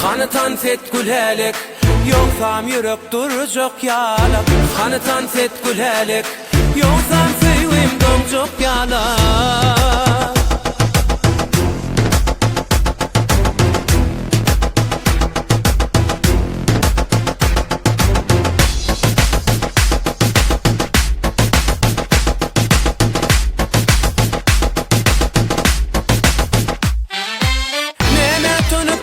Hanıtan set gülelik, yoksam yürek duracak yalak. Hanıtan set gülelik, yoksam sevim domcuk yalak.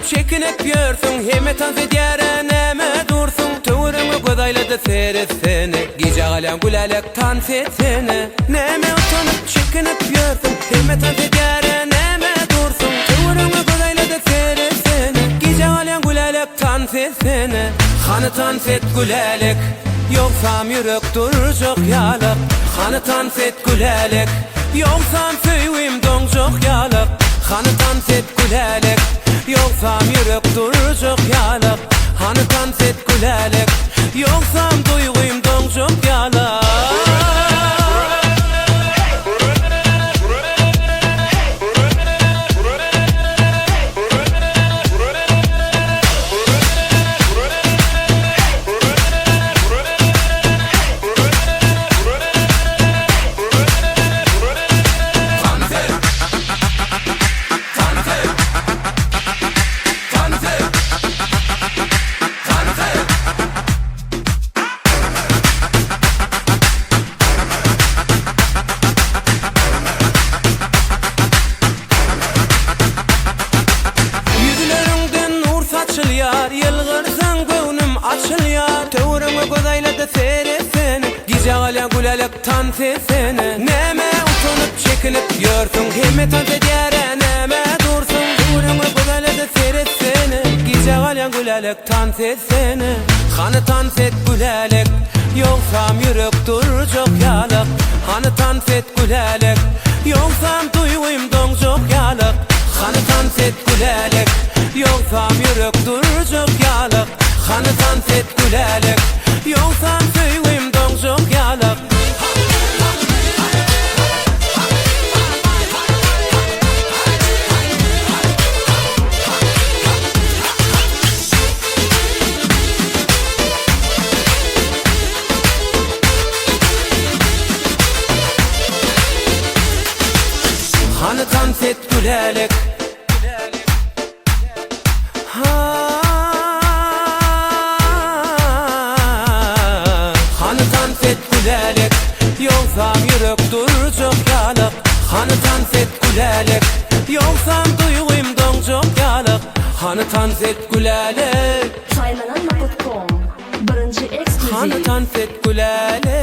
Çekinip görsün, heme tanzı diyere neme dursun. Tuğrunu gözayladı seyretsin, gece alem gülelik dans etsin. Neme utanıp çekinip görsün, heme tanzı diyere neme dursun. Tuğrunu gözayladı seyretsin, gece alem gülelik dans etsin. Hanı dans et gülelik, yoksam yürek duracak yalak. Hanı dans et gülelik, yoksam sevim doncuk yalak. Hanı dans et gülelik, yoksam yürek duracak yalak. Hanı dans et gülelik, yoksam duyguyum doncuk yalak. Açılyar, yılgırsın gönlüm açılyar. Tuğrunu gözayladı seyretsin, gece alem gülelik dans etsin. Neme utanıp çekinip görsün, hemme tanzı diyere neme dursun. Tuğrunu gözayladı seyretsin, gece alem gülelik dans etsin. Hanı dans et gülelik, yoksam yürek duracak yalak. Hanı dans et gülelik, yoksam duyguyum doncuk yalak. Hanı dans et gülelik, yoksam yürek duracak yalak. Hanı dans et gülelik, yoksam sevim doncuk yalak. Hanı dans et gülelik, hanı dans et gülelik, yoksam yürek duracak yalak. Hanı dans et gülelik, yoksam duyguyum doncuk yalak. Hanı dans et gülelik, Saylananma.com Birinci ekskluziv. hanı dans et gülelik.